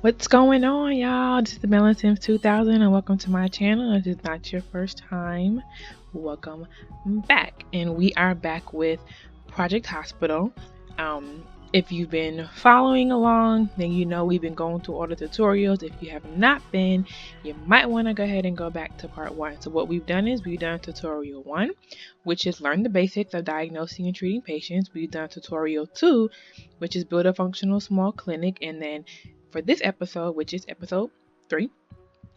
What's going on, y'all? This is the Melon since 2000 and welcome to my channel. If it's not your first time, welcome back. And we are back with Project Hospital. If you've been following along, then you know we've been going through all the tutorials. If you have not been, you might want to go ahead and go back to part 1. So what we've done is we've done tutorial 1, which is learn the basics of diagnosing and treating patients. We've done tutorial 2, which is build a functional small clinic. And then for this episode, which is episode 3,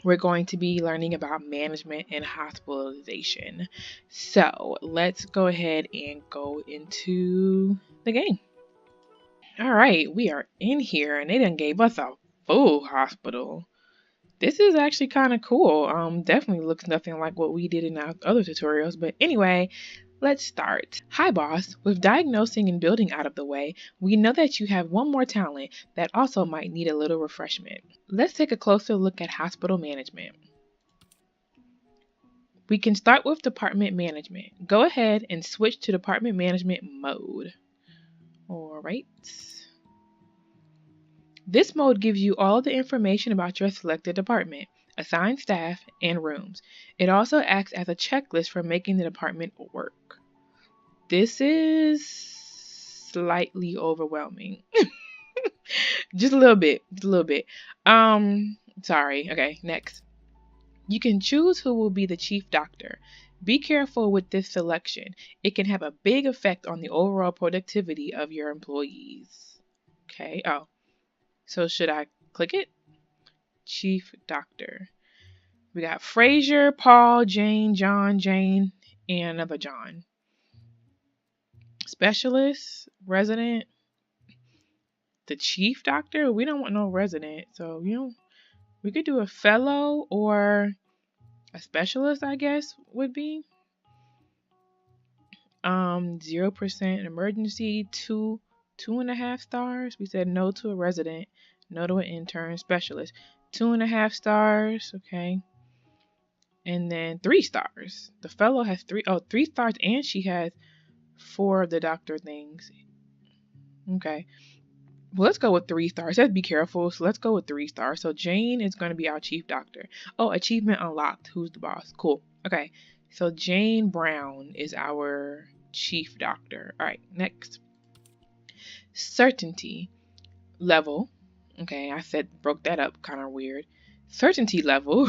we're going to be learning about management and hospitalization. So let's go ahead and go into the game. All right, we are in here and they done gave us a full hospital. This is actually kind of cool. Definitely looks nothing like what we did in our other tutorials. But anyway, let's start. Hi, boss. With diagnosing and building out of the way, we know that you have one more talent that also might need a little refreshment. Let's take a closer look at hospital management. We can start with department management. Go ahead and switch to department management mode. All right. This mode gives you all the information about your selected department, assigned staff, and rooms. It also acts as a checklist for making the department work. This is slightly overwhelming. Just a little bit. Sorry. Okay, next. You can choose who will be the chief doctor. Be careful with this selection. It can have a big effect on the overall productivity of your employees. Okay. Oh. So should I click it? Chief doctor. We got Fraser, Paul, Jane, John, Jane, and another John. Specialist, resident, the chief doctor. We don't want no resident. So, we could do a fellow or a specialist, I guess, would be. 0% emergency, 2.5 stars. We said no to a resident, no to an intern, specialist. 2.5 stars, okay. And then 3 stars. The fellow has 3 stars, and she has 4 of the doctor things. Okay. Well, let's go with 3 stars. Let's be careful. So let's go with 3 stars. So Jane is going to be our chief doctor. Oh, achievement unlocked. Who's the boss? Cool. Okay. So Jane Brown is our chief doctor. All right. Next. Certainty level. Okay, I broke that up kind of weird. Certainty level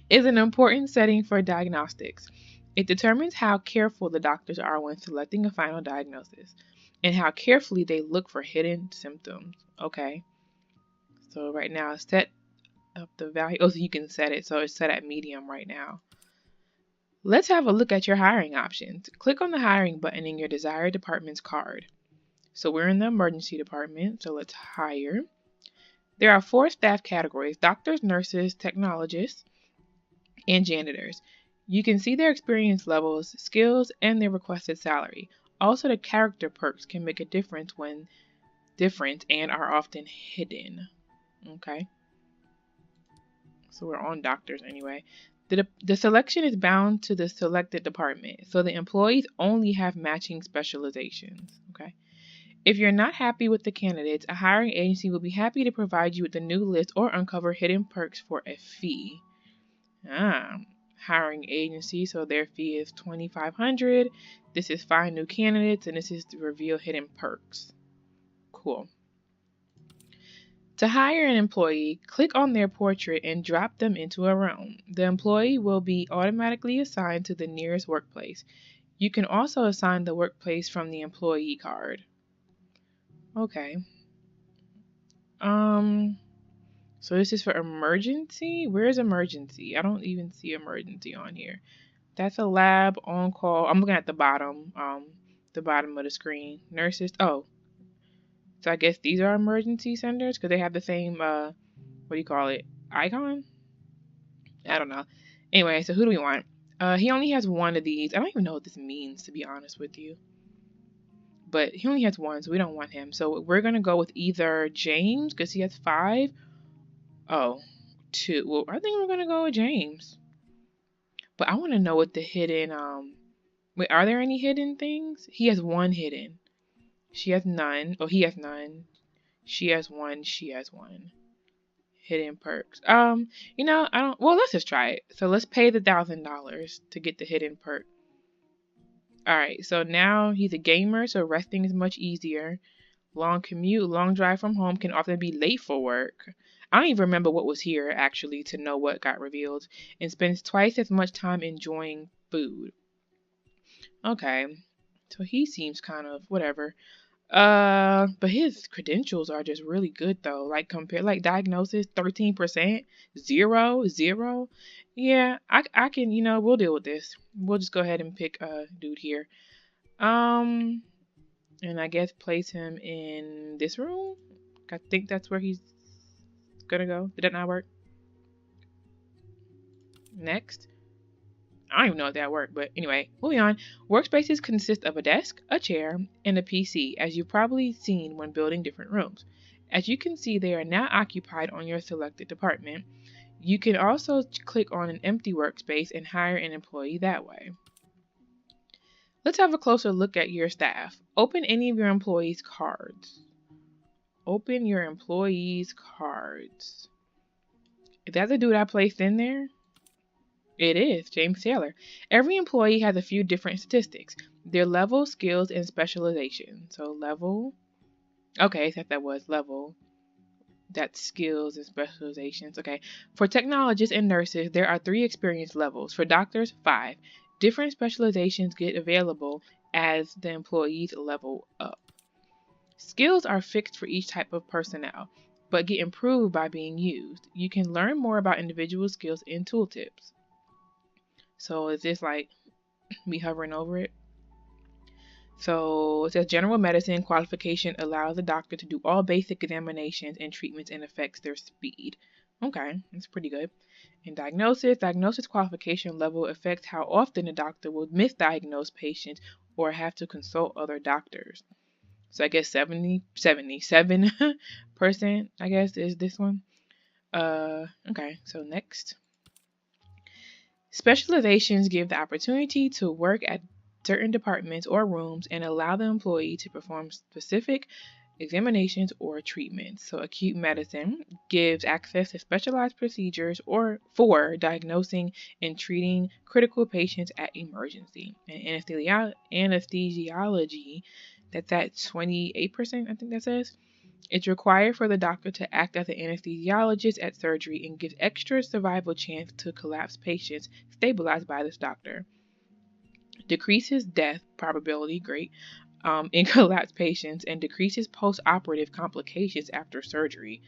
is an important setting for diagnostics. It determines how careful the doctors are when selecting a final diagnosis and how carefully they look for hidden symptoms. Okay, so right now set up the value. Oh, so you can set it. So it's set at medium right now. Let's have a look at your hiring options. Click on the hiring button in your desired department's card. So we're in the emergency department, so let's hire. There are 4 staff categories: doctors, nurses, technologists, and janitors. You can see their experience levels, skills, and their requested salary. Also, the character perks can make a difference and are often hidden. Okay. So we're on doctors anyway. The selection is bound to the selected department, so the employees only have matching specializations. Okay. If you're not happy with the candidates, a hiring agency will be happy to provide you with a new list or uncover hidden perks for a fee. Hiring agency, so their fee is $2,500. This is find new candidates, and this is to reveal hidden perks. Cool. To hire an employee, click on their portrait and drop them into a room. The employee will be automatically assigned to the nearest workplace. You can also assign the workplace from the employee card. Okay. So this is for emergency. Where's emergency? I don't even see emergency on here. That's a lab on call. I'm looking at the bottom of the screen. Nurses. Oh, so I guess these are emergency centers because they have the same what do you call it? Icon? I don't know. Anyway, so who do we want? He only has 1 of these. I don't even know what this means, to be honest with you. But he only has 1, so we don't want him. So we're going to go with either James, because he has 5. Oh, 2. Well, I think we're going to go with James. But I want to know what the hidden, wait, are there any hidden things? He has 1 hidden. She has none. Oh, he has none. She has one. She has one. Hidden perks. You know, I don't. Well, let's just try it. So let's pay the $1,000 to get the hidden perk. All right. So now he's a gamer, so resting is much easier. Long commute, long drive from home, can often be late for work. I don't even remember what was here actually to know what got revealed. And spends twice as much time enjoying food. Okay. So he seems kind of whatever. But his credentials are just really good though. Like compared, like diagnosis, 13%, zero. Yeah, I can, you know, we'll deal with this. We'll just go ahead and pick a dude here. Um, and I guess place him in this room. I think that's where he's gonna go. Did that not work? Next. I don't even know if that worked, but anyway, moving on. Workspaces consist of a desk, a chair, and a PC, as you've probably seen when building different rooms. As you can see, they are now occupied on your selected department. You can also click on an empty workspace and hire an employee that way. Let's have a closer look at your staff. Open any of your employees' cards. Open your employees' cards. Is that the dude I placed in there? It is, James Taylor. Every employee has a few different statistics. Their level, skills, and specialization. So level. Okay, so that was level. That's skills and specializations. Okay. For technologists and nurses, there are 3 experience levels. For doctors, 5. Different specializations get available as the employees level up. Skills are fixed for each type of personnel, but get improved by being used. You can learn more about individual skills in tooltips. So is this like me hovering over it? So it says general medicine qualification allows the doctor to do all basic examinations and treatments and affects their speed. Okay, that's pretty good. And diagnosis qualification level affects how often the doctor will misdiagnose patients or have to consult other doctors. So I guess 77% I guess is this one. Okay, so next. Specializations give the opportunity to work at certain departments or rooms and allow the employee to perform specific examinations or treatments. So acute medicine gives access to specialized procedures or for diagnosing and treating critical patients at emergency. And anesthesiology, that's at 28%, I think that says. It's required for the doctor to act as an anesthesiologist at surgery and gives extra survival chance to collapse patients stabilized by this doctor. Decreases death probability, great, in collapsed patients and decreases post-operative complications after surgery.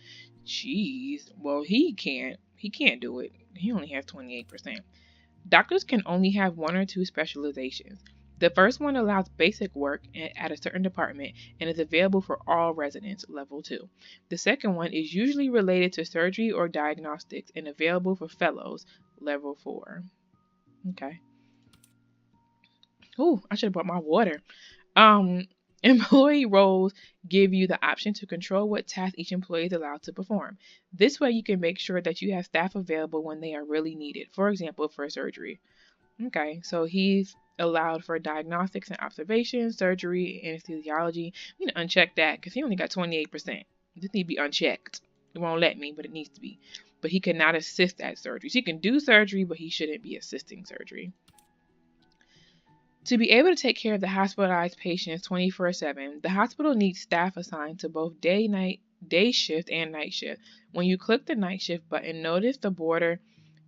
Jeez, well he can't do it. He only has 28%. Doctors can only have 1 or 2 specializations. The first one allows basic work at a certain department and is available for all residents, level 2. The second one is usually related to surgery or diagnostics and available for fellows, level 4. Okay. Ooh, I should have brought my water. Employee roles give you the option to control what tasks each employee is allowed to perform. This way you can make sure that you have staff available when they are really needed, for example, for surgery. Okay, so he's allowed for diagnostics and observation, surgery, anesthesiology. We need to uncheck that because he only got 28%. This needs to be unchecked. It won't let me, but it needs to be. But he cannot assist at surgery. So he can do surgery, but he shouldn't be assisting surgery. To be able to take care of the hospitalized patients 24/7, the hospital needs staff assigned to both day shift and night shift. When you click the night shift button, notice the border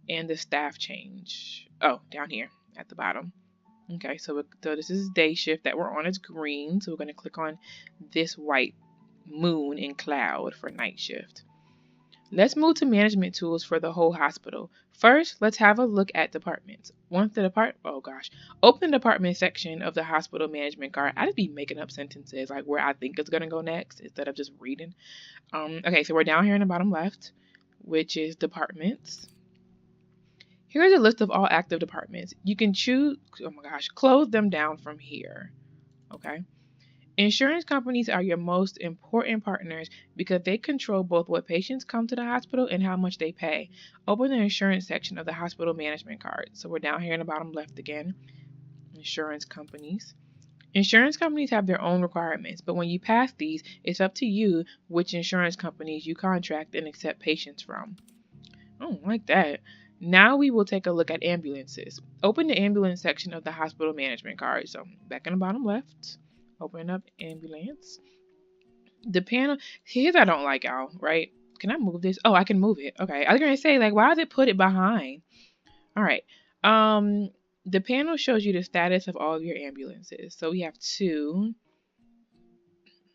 and the staff change. Oh, down here at the bottom. Okay, so this is day shift that we're on is green. So we're going to click on this white moon and cloud for night shift. Let's move to management tools for the whole hospital. First, let's have a look at departments. Open the department section of the hospital management card. I just be making up sentences like where I think it's going to go next instead of just reading. Okay, so we're down here in the bottom left, which is departments. Here's a list of all active departments. You can choose, close them down from here. Okay. Insurance companies are your most important partners because they control both what patients come to the hospital and how much they pay. Open the insurance section of the hospital management card. So we're down here in the bottom left again. Insurance companies. Insurance companies have their own requirements, but when you pass these, it's up to you which insurance companies you contract and accept patients from. I don't like that. Now we will take a look at ambulances. Open the ambulance section of the hospital management card. So back in the bottom left, open up ambulance. The panel, here's I don't like, Al, right? Can I move this? Oh, I can move it. Okay. I was going to say, like, why does it put it behind? All right. The panel shows you the status of all of your ambulances. So we have 2.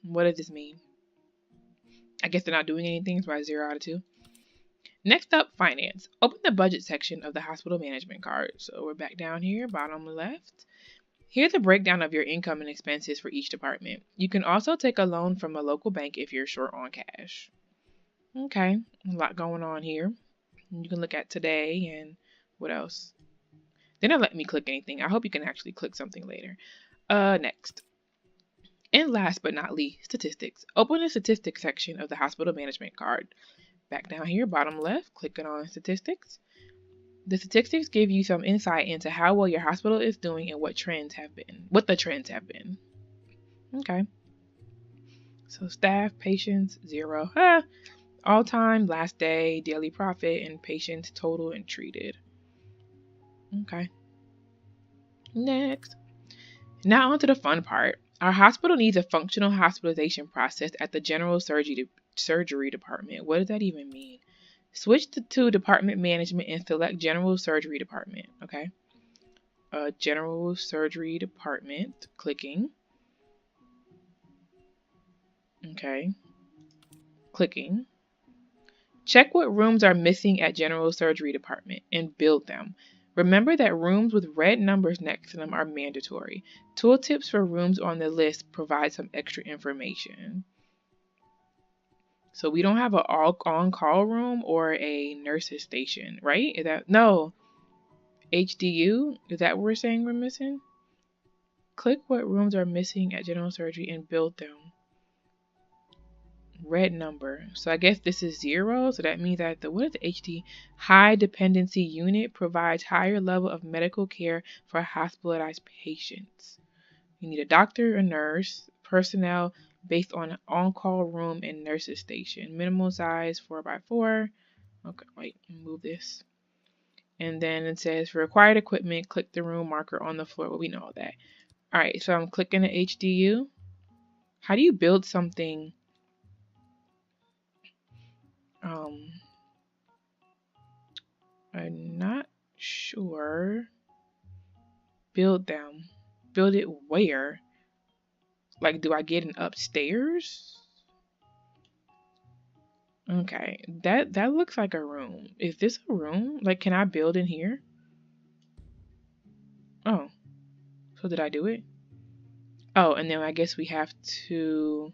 What does this mean? I guess they're not doing anything, so I 0 out of 2. Next up, finance. Open the budget section of the hospital management card. So we're back down here, bottom left. Here's a breakdown of your income and expenses for each department. You can also take a loan from a local bank if you're short on cash. Okay, a lot going on here. You can look at today and what else? They're not letting me click anything. I hope you can actually click something later. Next. And last but not least, statistics. Open the statistics section of the hospital management card. Back down here, bottom left, clicking on statistics. The statistics give you some insight into how well your hospital is doing and what the trends have been. Okay. So staff, patients, 0. All time, last day, daily profit, and patients total and treated. Okay. Next. Now on to the fun part. Our hospital needs a functional hospitalization process at the general surgery department. What does that even mean? Switch to department management and select general surgery department. Okay. General surgery department. Clicking. Okay. Clicking. Check what rooms are missing at general surgery department and build them. Remember that rooms with red numbers next to them are mandatory. Tooltips for rooms on the list provide some extra information. So we don't have an on-call room or a nurse's station, right? No. HDU? Is that what we're saying we're missing? Click what rooms are missing at general surgery and build them. Red number. So I guess this is 0. So that means that what is the HD? High dependency unit provides higher level of medical care for hospitalized patients. You need a doctor, a nurse, personnel based on on-call room and nurse's station. Minimal size 4x4. Okay, wait, move this. And then it says for required equipment, click the room marker on the floor. Well, we know all that. All right, so I'm clicking the HDU. How do you build something? I'm not sure. Build them. Build it where? Like, do I get an upstairs? Okay, that looks like a room. Is this a room? Like, can I build in here? Oh, so did I do it? Oh, and then I guess we have to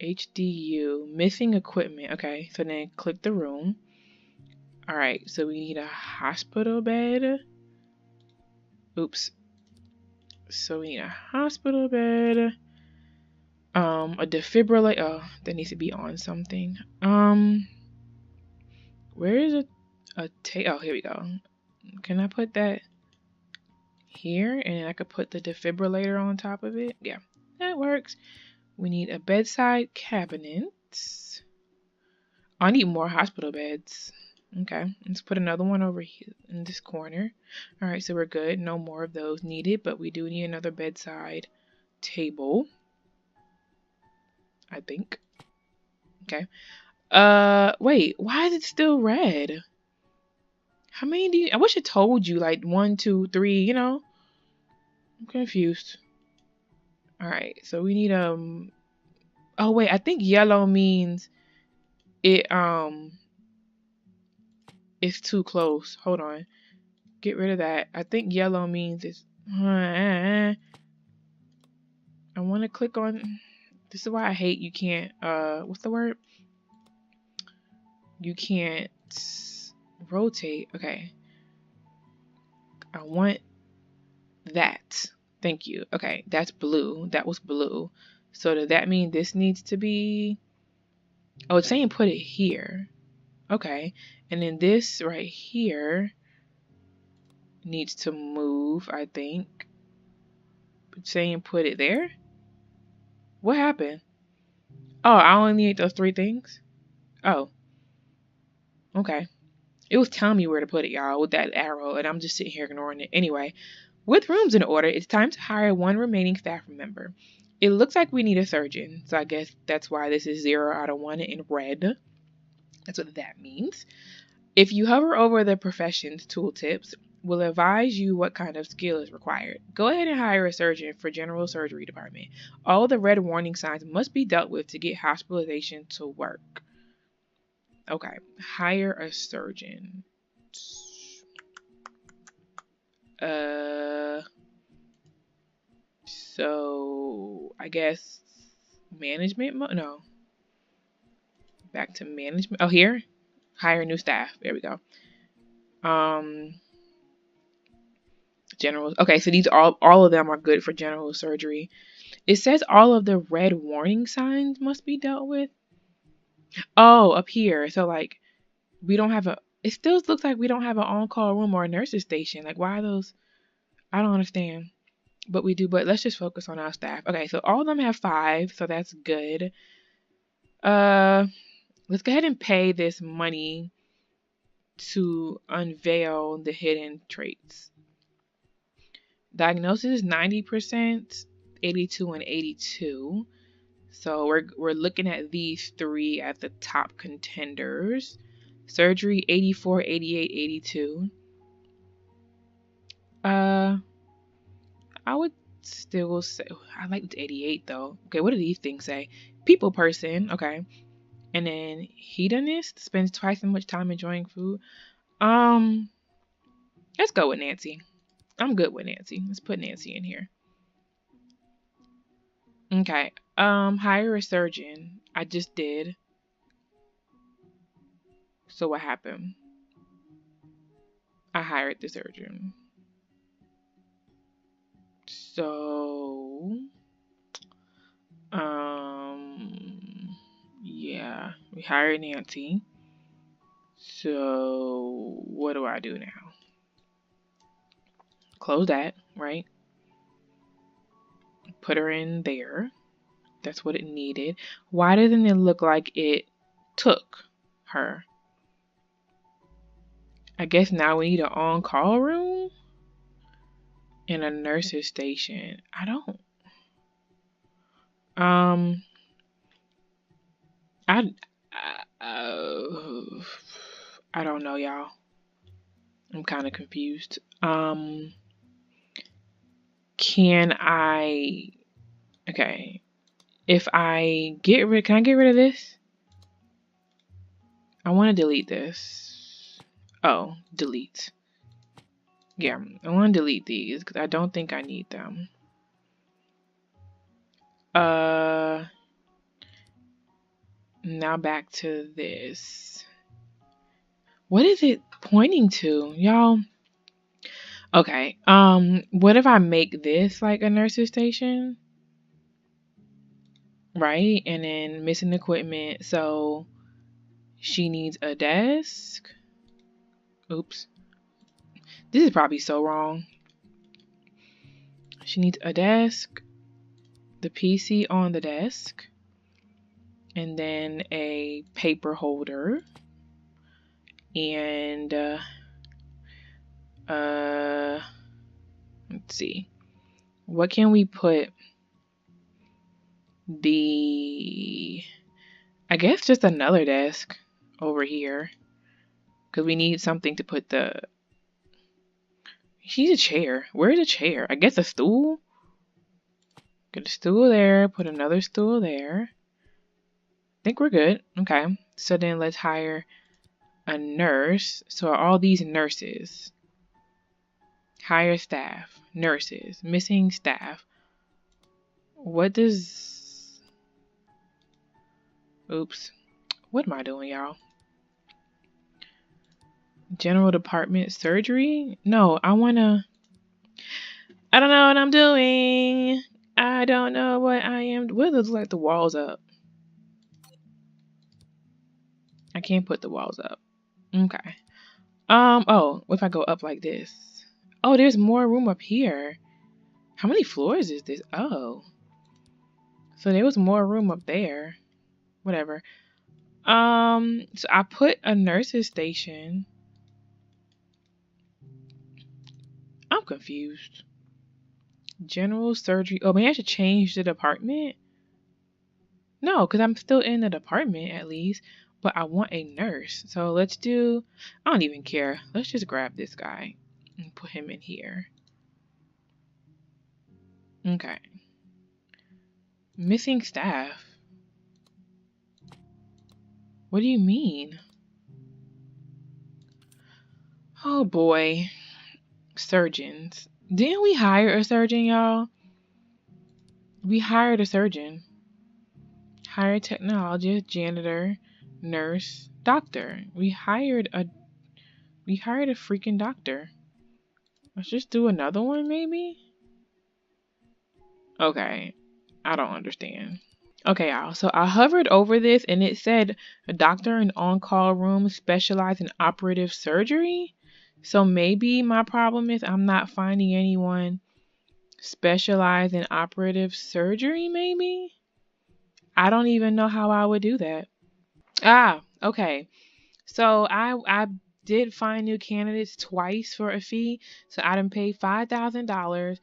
HDU, missing equipment. Okay, so then click the room. All right, so we need a hospital bed. Oops. So we need a hospital bed. A defibrillator. Oh, that needs to be on something. Where is a tape? Oh, here we go. Can I put that here? And I could put the defibrillator on top of it. Yeah, that works. We need a bedside cabinet. I need more hospital beds. Okay, let's put another one over here in this corner. All right, so we're good. No more of those needed, but we do need another bedside table, I think. Okay. Wait, why is it still red? How many do you? I wish it told you like 1, 2, 3. You know, I'm confused. All right, so we need Oh wait, I think yellow means it it's too close. Hold on. Get rid of that. I think yellow means it's I want to click on this is why I hate you can't what's the word? You can't rotate. Okay. I want that. Thank you. Okay, that's blue. That was blue. So does that mean this needs to be Oh, it's saying put it here. Okay. And then this right here needs to move, I think. saying put it there? What happened? Oh, I only need those 3 things? Oh, okay. It was telling me where to put it, y'all, with that arrow, and I'm just sitting here ignoring it. Anyway, with rooms in order, it's time to hire 1 remaining staff member. It looks like we need a surgeon, so I guess that's why this is 0 out of 1 in red. That's what that means. If you hover over the professions tooltips, we'll advise you what kind of skill is required. Go ahead and hire a surgeon for general surgery department. All the red warning signs must be dealt with to get hospitalization to work. Okay, hire a surgeon. So I guess management no. Back to management. Oh, here. Hire new staff. There we go. General. Okay, so these all of them are good for general surgery. It says all of the red warning signs must be dealt with. Oh, up here. So like we don't have a it still looks like we don't have an on-call room or a nursery station. Like why are those? I don't understand. But we do, but let's just focus on our staff. Okay, so all of them have 5, so that's good. Let's go ahead and pay this money to unveil the hidden traits. Diagnosis is 90%, 82 and 82. So we're looking at these 3 at the top contenders. Surgery 84, 88, 82. I would still say I like the 88 though. Okay, what do these things say? People person, okay. And then hedonist spends twice as much time enjoying food. Let's go with Nancy. I'm good with Nancy. Let's put Nancy in here. Okay. Hire a surgeon. I just did. So what happened? I hired the surgeon. So yeah, we hired Nancy. So what do I do now? Close that, right? Put her in there. That's what it needed. Why doesn't it look like it took her? I guess now we need an on-call room and a nursery station. I don't know, y'all. I'm kind of confused. Can I if I can I get rid of this? I want to delete this. Oh, delete. Yeah, I want to delete these because I don't think I need them. Now back to this. What is it pointing to, y'all? Okay, what if I make this like a nursery station? Right? And then missing equipment, so she needs a desk. Oops. This is probably so wrong. She needs a desk, the PC on the desk, and then a paper holder. And let's see. What can we put? I guess just another desk over here. Because we need something to put she's a chair. Where's a chair? I guess a stool? Get a stool there. Put another stool there. I think we're good. Okay. So then let's hire a nurse. So all these nurses. Hire staff. Nurses. Missing staff. What does... Oops. What am I doing, y'all? General department surgery? No, I don't know what I'm doing. I don't know what I am. What does it look like the walls up? I can't put the walls up. Okay. Oh, what if I go up like this? Oh, there's more room up here. How many floors is this? Oh. So there was more room up there. Whatever. So I put a nurse's station. I'm confused. General surgery. Oh, maybe I should change the department? No, because I'm still in the department at least. But I want a nurse. So let's do... I don't even care. Let's just grab this guy and put him in here. Okay. Missing staff. What do you mean? Oh boy. Surgeons. Didn't we hire a surgeon, y'all? We hired a surgeon. Hired technologist, janitor, nurse, doctor. We hired a freaking doctor. Let's just do another one maybe? Okay. I don't understand. Okay, y'all. So I hovered over this and it said a doctor in on-call room specialized in operative surgery. So maybe my problem is I'm not finding anyone specialized in operative surgery, maybe? I don't even know how I would do that. Ah, okay. So I did find new candidates twice for a fee. So I done paid $5,000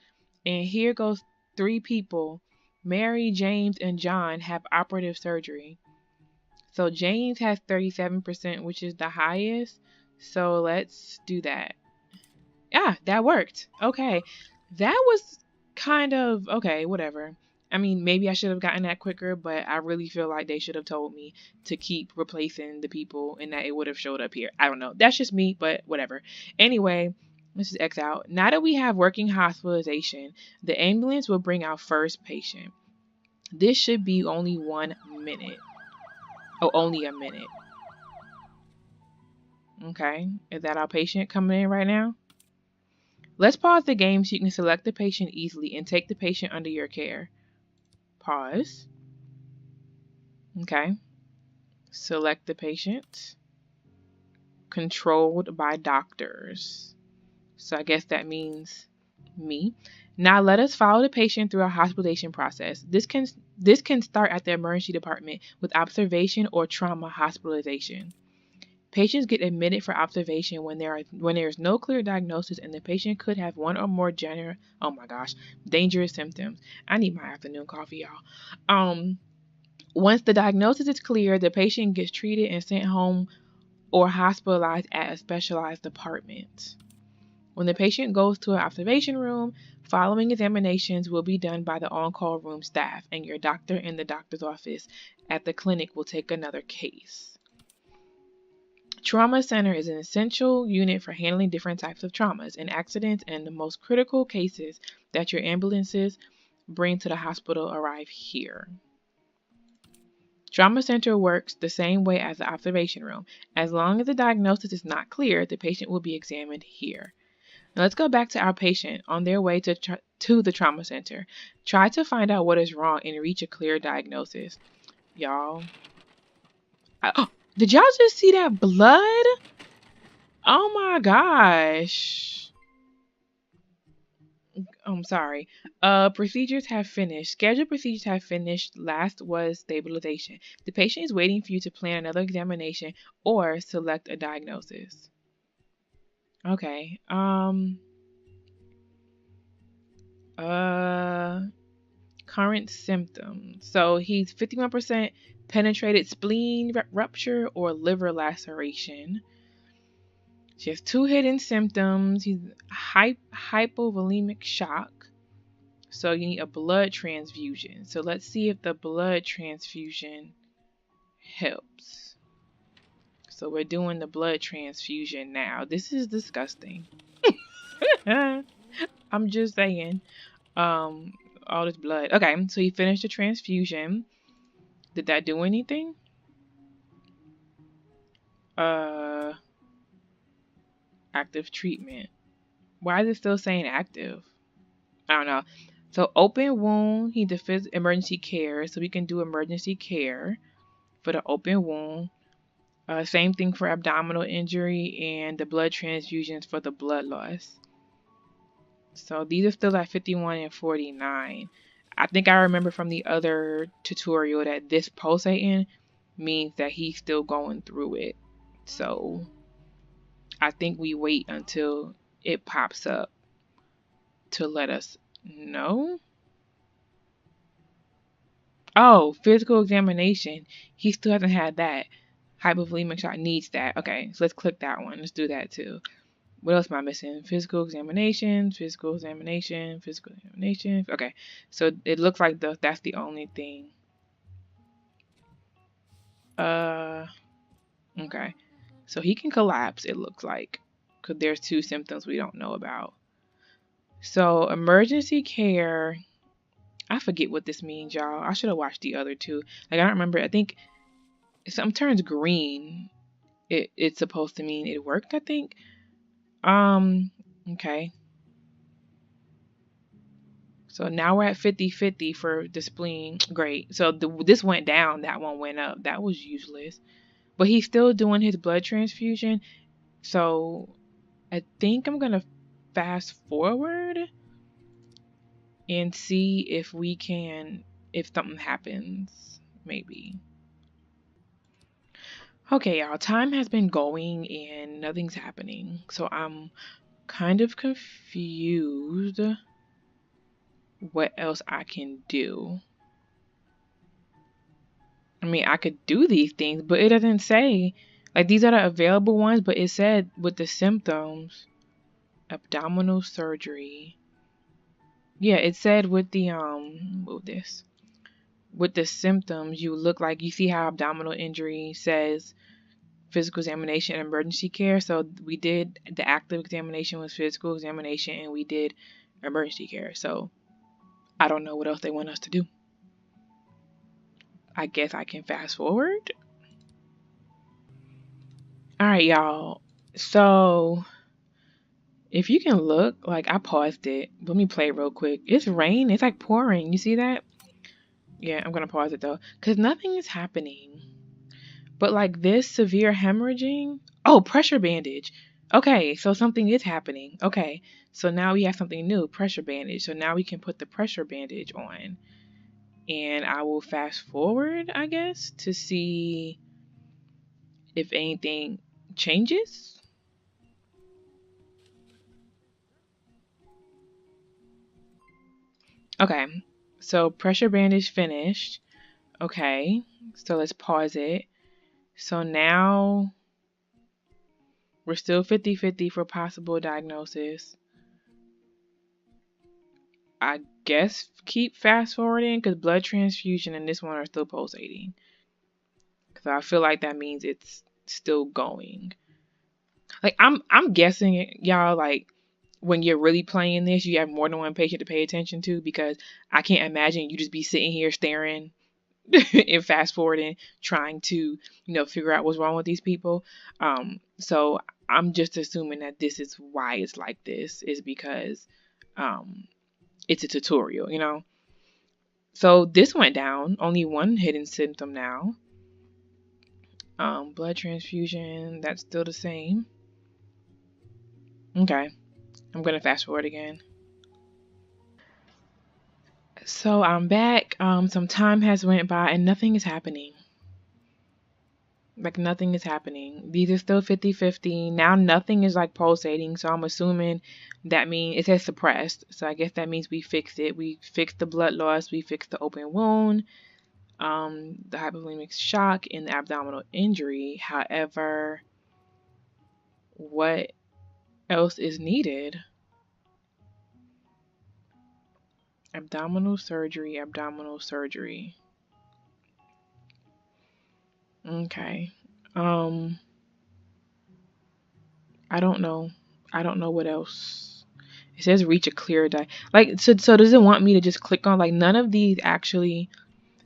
and here goes 3 people. Mary, James, and John have operative surgery. So James has 37%, which is the highest. So let's do that. Yeah, that worked. Okay. That was kind of okay, whatever. I mean, maybe I should have gotten that quicker, but I really feel like they should have told me to keep replacing the people and that it would have showed up here. I don't know. That's just me, but whatever. Anyway, let's just X out. Now that we have working hospitalization, the ambulance will bring our first patient. This should be only 1 minute. Oh, only a minute. Okay. Is that our patient coming in right now? Let's pause the game so you can select the patient easily and take the patient under your care. Pause. Okay. Select the patient. Controlled by doctors. So I guess that means me. Now let us follow the patient through our hospitalization process. This can start at the emergency department with observation or trauma hospitalization. Patients get admitted for observation when there is no clear diagnosis and the patient could have one or more dangerous symptoms. I need my afternoon coffee, y'all. Once the diagnosis is clear, the patient gets treated and sent home or hospitalized at a specialized department. When the patient goes to an observation room, following examinations will be done by the on-call room staff, and your doctor in the doctor's office at the clinic will take another case. Trauma Center is an essential unit for handling different types of traumas and accidents, and the most critical cases that your ambulances bring to the hospital arrive here. Trauma Center works the same way as the observation room. As long as the diagnosis is not clear, the patient will be examined here. Now let's go back to our patient on their way to the Trauma Center. Try to find out what is wrong and reach a clear diagnosis. Y'all. Did y'all just see that blood? Oh my gosh. I'm sorry. Procedures have finished. Scheduled procedures have finished. Last was stabilization. The patient is waiting for you to plan another examination or select a diagnosis. Okay. Current symptoms. So he's 51% penetrated spleen rupture or liver laceration. She has 2 hidden symptoms. He's hypovolemic shock. So you need a blood transfusion. So let's see if the blood transfusion helps. So we're doing the blood transfusion now. This is disgusting. I'm just saying. All this blood. Okay, so he finished the transfusion. Did that do anything? Active treatment. Why is it still saying active? I don't know. So open wound, he did emergency care. So we can do emergency care for the open wound. Same thing for abdominal injury and the blood transfusions for the blood loss. So these are still at 51 and 49. I think I remember from the other tutorial that this pulsating means that he's still going through it. So I think we wait until it pops up to let us know. Oh, physical examination. He still hasn't had that. Hypovolemic shock needs that. Okay, so let's click that one. Let's do that too. What else am I missing? Physical examination, physical examination, physical examination. Okay, so it looks like that's the only thing. Okay. So he can collapse, it looks like, because there's 2 symptoms we don't know about. So emergency care, I forget what this means, y'all. I should have watched the other 2. Like, I don't remember. I think if something turns green, it's supposed to mean it worked, I think. Okay. So now we're at 50-50 for the spleen. Great. So this went down, that one went up. That was useless. But he's still doing his blood transfusion. So I think I'm going to fast forward and see if we can, if something happens, maybe. Okay, y'all, time has been going and nothing's happening. So I'm kind of confused what else I can do. I mean, I could do these things, but it doesn't say, like, these are the available ones, but it said with the symptoms, abdominal surgery. Yeah, it said with the, with the symptoms, you look like, you see how abdominal injury says physical examination and emergency care. So we did, the active examination was physical examination and we did emergency care. So I don't know what else they want us to do. I guess I can fast forward. All right, y'all. So if you can look, like, I paused it. Let me play it real quick. It's rain. It's like pouring. You see that? Yeah, I'm going to pause it though, because nothing is happening. But like this severe hemorrhaging. Oh, pressure bandage. Okay, so something is happening. Okay, so now we have something new, pressure bandage. So now we can put the pressure bandage on. And I will fast forward, I guess, to see if anything changes. Okay, so pressure bandage finished. Okay, so let's pause it. So now we're still 50-50 for possible diagnosis. I guess keep fast forwarding because blood transfusion and this one are still pulsating. So I feel like that means it's still going. Like I'm guessing, y'all, like when you're really playing this, you have more than one patient to pay attention to, because I can't imagine you just be sitting here staring and fast forwarding, trying to, figure out what's wrong with these people. So I'm just assuming that this is why it's like this, is because it's a tutorial, So this went down, only one hidden symptom now. Blood transfusion, that's still the same. Okay, I'm gonna fast forward again. So I'm back. Some time has went by and nothing is happening. Like, nothing is happening. These are still 50-50. Now nothing is like pulsating, so I'm assuming that means it says suppressed. So I guess that means we fixed it. We fixed the blood loss, we fixed the open wound, the hypovolemic shock, and the abdominal injury. However, what else is needed? Abdominal surgery, abdominal surgery. Okay. I don't know. I don't know what else. It says reach a clear like, so does it want me to just click on, like, none of these actually,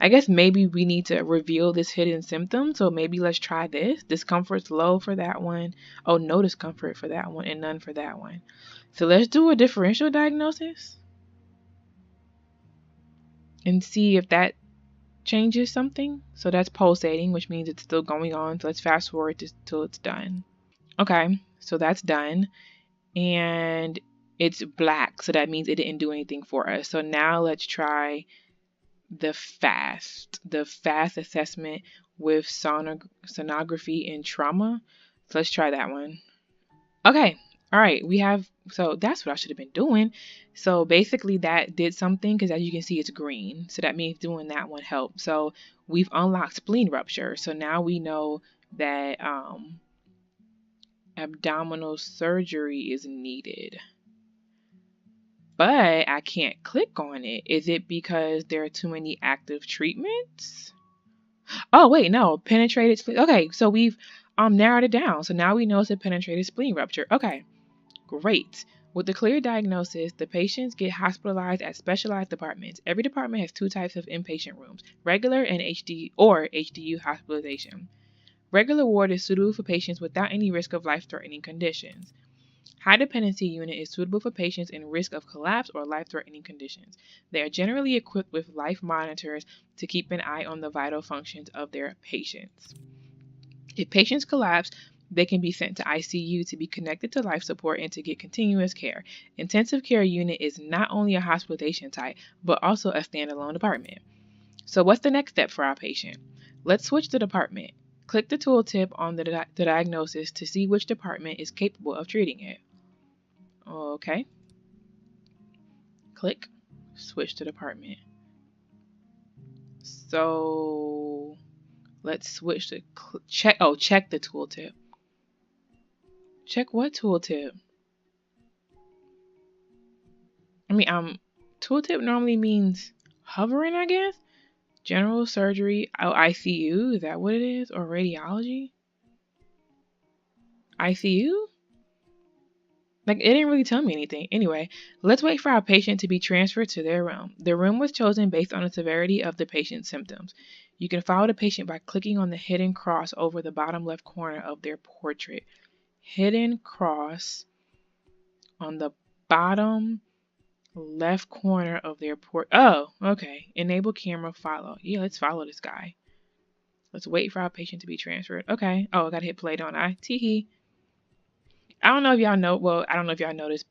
I guess maybe we need to reveal this hidden symptom. So maybe let's try this. Discomfort's low for that one. Oh, no discomfort for that one and none for that one. So let's do a differential diagnosis and see if that changes something. So that's pulsating, which means it's still going on. So let's fast forward till it's done. Okay, so that's done. And it's black, so that means it didn't do anything for us. So now let's try the FAST assessment with sonography and trauma. So let's try that one. Okay, all right, so that's what I should have been doing. So basically that did something, because as you can see, it's green. So that means doing that one helped. So we've unlocked spleen rupture. So now we know that abdominal surgery is needed. But I can't click on it. Is it because there are too many active treatments? Oh, wait, no. Penetrated spleen. Okay, so we've narrowed it down. So now we know it's a penetrated spleen rupture. Okay, great. With the clear diagnosis, the patients get hospitalized at specialized departments. Every department has two types of inpatient rooms, regular and HDU hospitalization. Regular ward is suitable for patients without any risk of life-threatening conditions. High dependency unit is suitable for patients in risk of collapse or life-threatening conditions. They are generally equipped with life monitors to keep an eye on the vital functions of their patients. If patients collapse, they can be sent to ICU to be connected to life support and to get continuous care. Intensive care unit is not only a hospitalization type, but also a standalone department. So what's the next step for our patient? Let's switch the department. Click the tooltip on the diagnosis to see which department is capable of treating it. Okay. Click. Switch to department. So let's switch to check the tooltip. Check what tooltip? I mean, tooltip normally means hovering, I guess. General surgery, ICU, is that what it is? Or radiology? ICU? Like, it didn't really tell me anything. Anyway, let's wait for our patient to be transferred to their room. The room was chosen based on the severity of the patient's symptoms. You can follow the patient by clicking on the hidden cross over the bottom left corner of their portrait. Hidden cross on the bottom left corner of their Oh, okay. Enable camera follow. Yeah, let's follow this guy. Let's wait for our patient to be transferred. Okay. Oh, I gotta hit play, don't I? Teehee. I don't know if y'all know. Well, I don't know if y'all noticed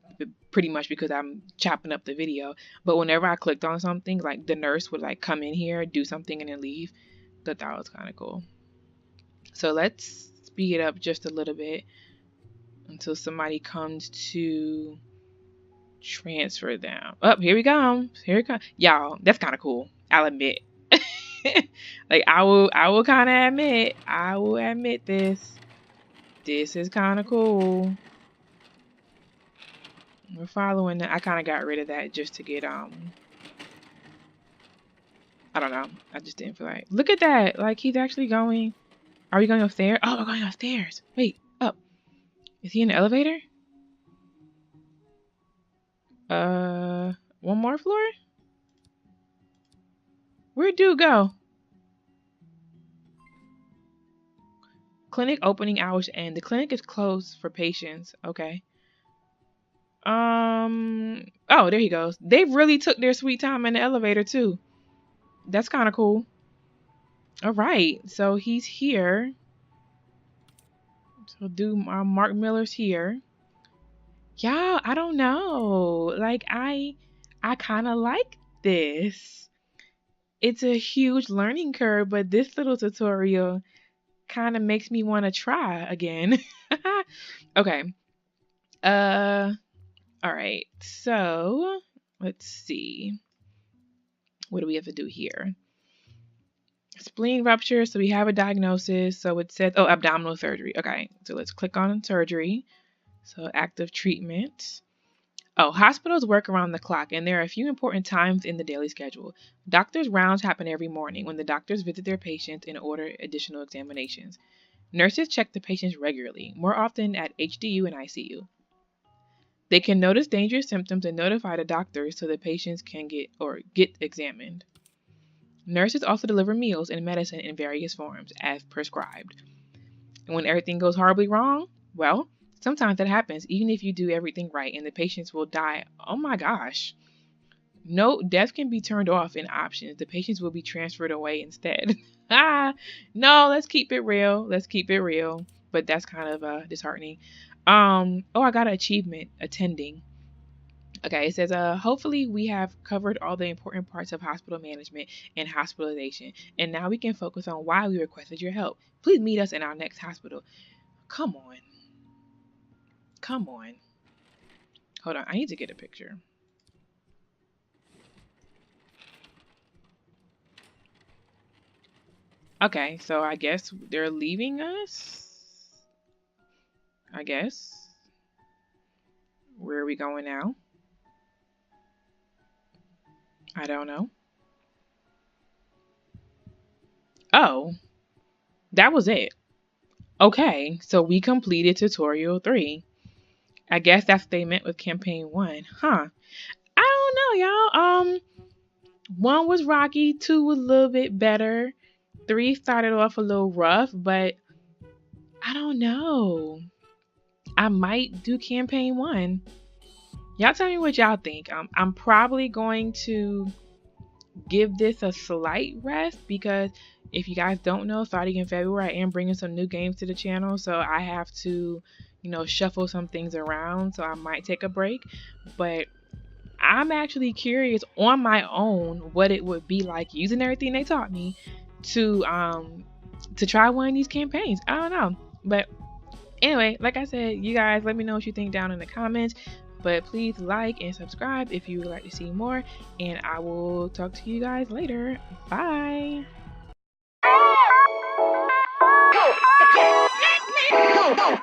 pretty much because I'm chopping up the video. But whenever I clicked on something, like the nurse would like come in here, do something, and then leave. Thought that was kind of cool. So let's speed it up just a little bit until somebody comes to transfer them. Oh, here we go. Here it comes. Y'all, that's kind of cool. I'll admit. Like I will kind of admit. I will admit this. This is kind of cool. We're following that. I kind of got rid of that just to get I don't know. I just didn't feel like. Look at that. Like he's actually going. Are we going upstairs? Oh, we're going upstairs. Wait, up. Is he in the elevator? One more floor? Where'd dude go? Clinic opening hours end. The clinic is closed for patients. Okay. Oh, there he goes. They really took their sweet time in the elevator too. That's kind of cool. All right. So he's here. So Mark Miller's here. Y'all, I don't know. Like I kind of like this. It's a huge learning curve, but this little tutorial kind of makes me want to try again. Okay. All right. So let's see. What do we have to do here? Spleen rupture. So we have a diagnosis. So it says, abdominal surgery. Okay. So let's click on surgery. So active treatment. Oh, hospitals work around the clock, and there are a few important times in the daily schedule. Doctors' rounds happen every morning when the doctors visit their patients and order additional examinations. Nurses check the patients regularly, more often at HDU and ICU. They can notice dangerous symptoms and notify the doctors so the patients can get examined. Nurses also deliver meals and medicine in various forms, as prescribed. And when everything goes horribly wrong, well, sometimes that happens even if you do everything right and the patients will die. Oh my gosh. No, death can be turned off in options. The patients will be transferred away instead. No, let's keep it real. Let's keep it real. But that's kind of disheartening. I got an achievement attending. Okay, it says, hopefully we have covered all the important parts of hospital management and hospitalization, and now we can focus on why we requested your help. Please meet us in our next hospital. Come on. Come on. Hold on, I need to get a picture. Okay, so I guess they're leaving us? I guess. Where are we going now? I don't know. Oh, that was it. Okay, so we completed tutorial 3. I guess that's what they meant with campaign 1. Huh. I don't know, y'all. 1 was rocky, 2 was a little bit better. 3 started off a little rough, but I don't know. I might do campaign 1. Y'all tell me what y'all think. I'm probably going to give this a slight rest because if you guys don't know, starting in February, I am bringing some new games to the channel, so I have to, shuffle some things around, so I might take a break. But I'm actually curious on my own what it would be like using everything they taught me to try one of these campaigns. I don't know. But anyway, like I said, you guys let me know what you think down in the comments. But please like and subscribe if you would like to see more. And I will talk to you guys later. Bye. Go.